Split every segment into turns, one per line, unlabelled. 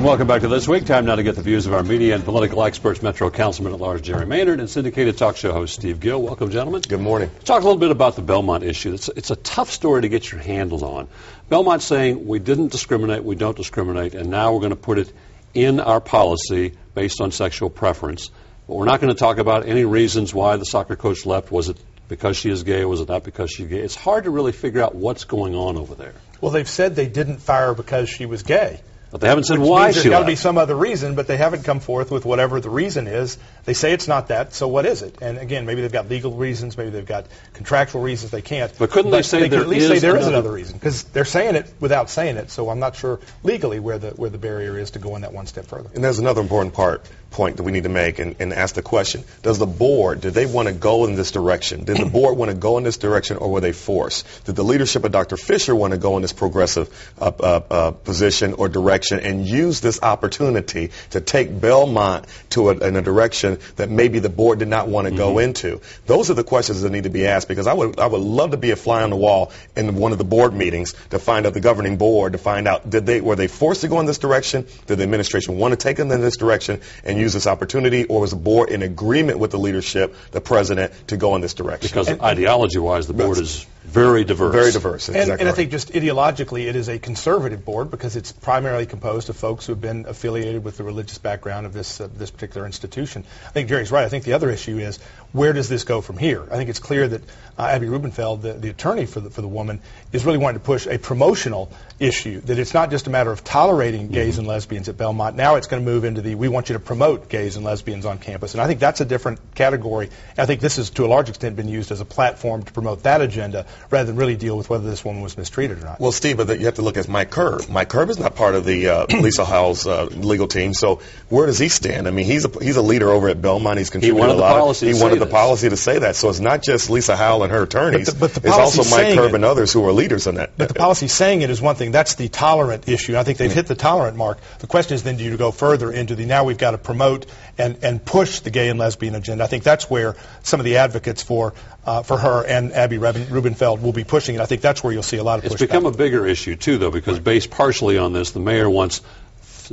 welcome back to This Week. Time now to get the views of our media and political experts, Metro Councilman at Large Jerry Maynard and syndicated talk show host Steve Gill. Welcome, gentlemen.
Good morning.
Talk a little bit about the Belmont issue. It's a tough story to get your handles on. Belmont's saying we didn't discriminate, we don't discriminate, and now we're going to put it in our policy based on sexual preference. But we're not going to talk about any reasons why the soccer coach left. Was it because she is gay or was it not because she's gay? It's hard to really figure out what's going on over there.
Well, they've said they didn't fire her because she was gay.
But they haven't said why she left.
There's got to be some other reason, but they haven't come forth with whatever the reason is. They say it's not that, so what is it? And again, maybe they've got legal reasons, maybe they've got contractual reasons they can't.
But couldn't they say there
is another reason? Because they're saying it without saying it, so I'm not sure legally where the barrier is to go in that one step further.
And there's another important point that we need to make and ask the question. Does the board, did they want to go in this direction? Did the board want to go in this direction, or were they forced? Did the leadership of Dr. Fisher want to go in this progressive position or direction and use this opportunity to take Belmont to in a direction that maybe the board did not want to go into? Those are the questions that need to be asked, because I would love to be a fly on the wall in one of the board meetings to find out the governing board, to find out were they forced to go in this direction? Did the administration want to take them in this direction and use this opportunity, or was the board in agreement with the leadership, the president, to go in this direction?
Because ideology-wise, the board is very diverse.
Very diverse.
And I think just ideologically, it is a conservative board because it's primarily composed of folks who have been affiliated with the religious background of this particular institution. I think Jerry's right. I think the other issue is, where does this go from here? I think it's clear that Abby Rubenfeld, the attorney for the woman, is really wanting to push a promotional issue, that it's not just a matter of tolerating gays and lesbians at Belmont. Now it's going to move into we want you to promote gays and lesbians on campus. And I think that's a different category. And I think this has, to a large extent, been used as a platform to promote that agenda rather than really deal with whether this woman was mistreated or not.
Well, Steve, but you have to look at Mike Kerb. Mike Kerb is not part of the Lisa Howell's legal team, so where does he stand? I mean, he's a leader over at Belmont. He's contributed a lot. He wanted the policy to say that. So it's not just Lisa Howell and her attorneys. But it's also Mike Kerb and others who are leaders on that.
But the policy saying it is one thing. That's the tolerant issue. I think they've hit the tolerant mark. The question is then, do you go further into now we've got to promote and push the gay and lesbian agenda? I think that's where some of the advocates for her and Abby Rubenfeld will be pushing it. I think that's where you'll see a lot of pushback.
It's become a bigger issue, too, though, because based partially on this, the mayor wants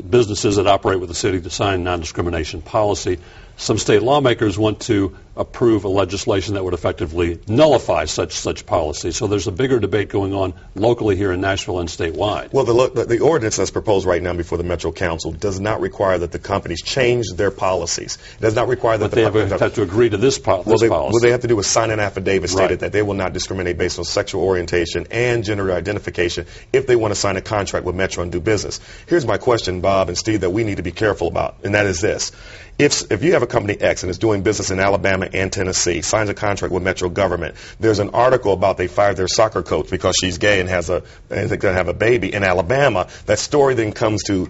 businesses that operate with the city to sign non-discrimination policy. Some state lawmakers want to approve a legislation that would effectively nullify such policy. So there's a bigger debate going on locally here in Nashville and statewide.
Well, the ordinance that's proposed right now before the Metro Council does not require that the companies change their policies. It does not require that
they have to agree to this policy.
What they have to do is sign an affidavit stated that they will not discriminate based on sexual orientation and gender identification if they want to sign a contract with Metro and do business. Here's my question, Bob and Steve, that we need to be careful about, and that is this. If you have a company X and is doing business in Alabama and Tennessee, signs a contract with Metro government, there's an article about they fired their soccer coach because she's gay and they're going to have a baby in Alabama. That story then comes to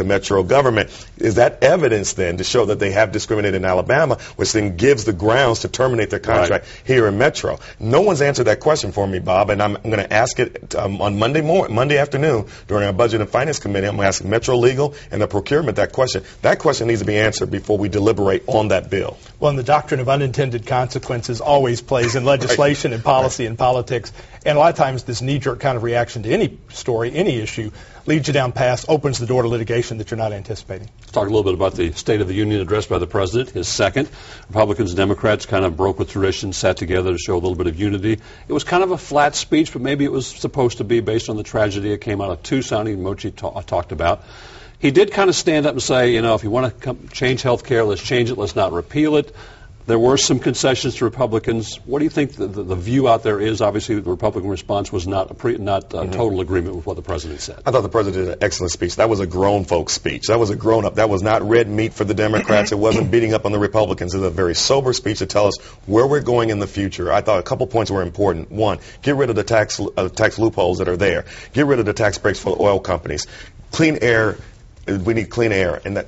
Metro government. Is that evidence then to show that they have discriminated in Alabama, which then gives the grounds to terminate their contract here in Metro? No one's answered that question for me, Bob, and I'm going to ask it on Monday afternoon during our Budget and Finance Committee. I'm going to ask Metro Legal and the procurement that question. That question needs to be answered before we deliberate on that bill.
Well, and the doctrine of unintended consequences always plays in legislation and policy and politics. And a lot of times this knee-jerk kind of reaction to any story, any issue, leads you down paths, opens the door to litigation that you're not anticipating.
Let's talk a little bit about the State of the Union address by the President, his second. Republicans and Democrats kind of broke with tradition, sat together to show a little bit of unity. It was kind of a flat speech, but maybe it was supposed to be based on the tragedy that came out of Tucson, Mochi talked about. He did kind of stand up and say, if you want to change health care, let's change it, let's not repeal it. There were some concessions to Republicans. What do you think the view out there is? Obviously, the Republican response was not total agreement with what the President said.
I thought the President did an excellent speech. That was a grown folks speech. That was a grown-up. That was not red meat for the Democrats. It wasn't beating up on the Republicans. It was a very sober speech to tell us where we're going in the future. I thought a couple points were important. One, get rid of the tax loopholes that are there. Get rid of the tax breaks for the oil companies. Clean air. We need clean air, and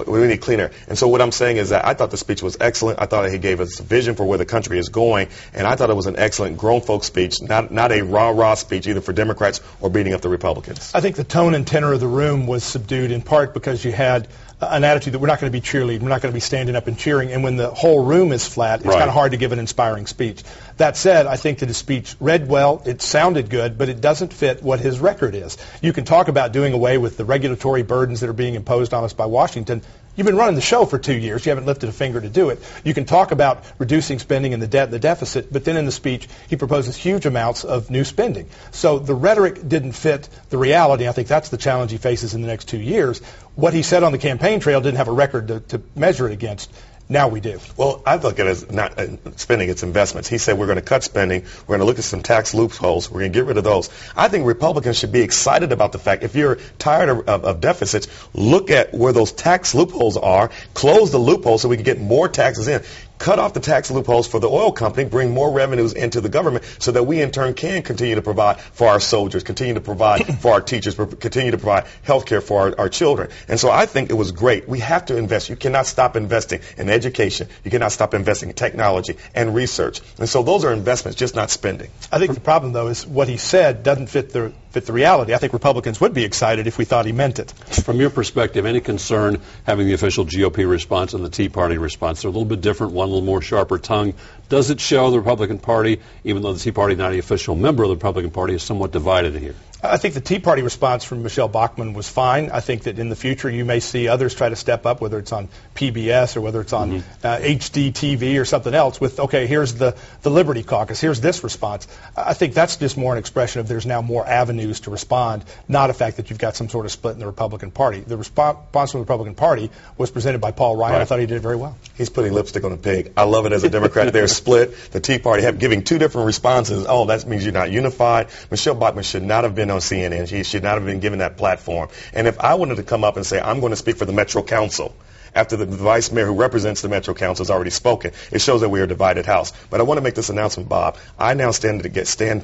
we need clean air. And so what I'm saying is that I thought the speech was excellent. I thought he gave us a vision for where the country is going, and I thought it was an excellent grown folk speech, not a rah-rah speech either for Democrats or beating up the Republicans.
I think the tone and tenor of the room was subdued in part because you had an attitude that we're not going to be cheerleading, we're not going to be standing up and cheering, and when the whole room is flat, it's kind of hard to give an inspiring speech. That said, I think that his speech read well, it sounded good, but it doesn't fit what his record is. You can talk about doing away with the regulatory burdens that are being imposed on us by Washington. You've been running the show for 2 years. You haven't lifted a finger to do it. You can talk about reducing spending and the debt, the deficit, but then in the speech he proposes huge amounts of new spending. So the rhetoric didn't fit the reality. I think that's the challenge he faces in the next 2 years. What he said on the campaign trail didn't have a record to measure it against. Now we do.
Well, I look at it as not spending, it's investments. He said we're going to cut spending, we're going to look at some tax loopholes, we're going to get rid of those. I think Republicans should be excited about the fact, if you're tired of deficits, look at where those tax loopholes are, close the loopholes so we can get more taxes in. Cut off the tax loopholes for the oil company, bring more revenues into the government so that we in turn can continue to provide for our soldiers, continue to provide for our teachers, continue to provide health care for our children. And so I think it was great. We have to invest. You cannot stop investing in education. You cannot stop investing in technology and research. And so those are investments, just not spending.
I think the problem, though, is what he said doesn't fit the reality. I think Republicans would be excited if we thought he meant it.
From your perspective, any concern having the official GOP response and the Tea Party response? They're a little bit different, one a little more sharper tongue. Does it show the Republican Party, even though the Tea Party, not an official member of the Republican Party, is somewhat divided here?
I think the Tea Party response from Michelle Bachmann was fine. I think that in the future you may see others try to step up, whether it's on PBS or whether it's on HD TV or something else with, okay, here's the Liberty Caucus, here's this response. I think that's just more an expression of there's now more avenues to respond, not a fact that you've got some sort of split in the Republican Party. The response from the Republican Party was presented by Paul Ryan. Right. I thought he did very well.
He's putting lipstick on a pig. I love it as a Democrat. They're split. The Tea Party giving two different responses. Oh, that means you're not unified. Michelle Bachmann should not have been on CNN. She should not have been given that platform. And if I wanted to come up and say, I'm going to speak for the Metro Council, after the vice mayor who represents the Metro Council has already spoken, it shows that we are a divided house. But I want to make this announcement, Bob. I now stand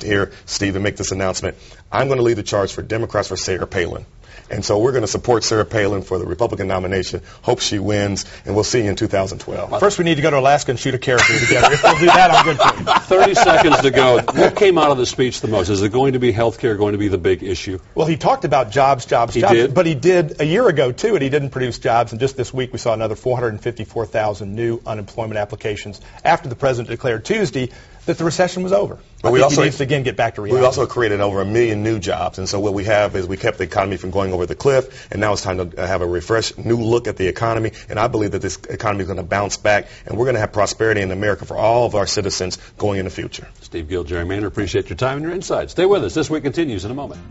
here, Steve, and make this announcement. I'm going to lead the charge for Democrats for Sarah Palin. And so we're going to support Sarah Palin for the Republican nomination. Hope she wins, and we'll see you in 2012.
First, we need to go to Alaska and shoot a character together. If we'll do that, I'm good for you.
30 seconds to go. What came out of the speech the most? Is it going to be health care going to be the big issue?
Well, he talked about jobs.
He did?
But he did a year ago, too, and he didn't produce jobs. And just this week, we saw another 454,000 new unemployment applications after the president declared Tuesday that the recession was over. But we also needs to again get back to reality.
We also created over 1 million new jobs, and so what we have is we kept the economy from going over the cliff, and now it's time to have a refresh, new look at the economy. And I believe that this economy is going to bounce back, and we're going to have prosperity in America for all of our citizens going in the future.
Steve Gill, Jerry Maynard, appreciate your time and your insights. Stay with us. This Week continues in a moment.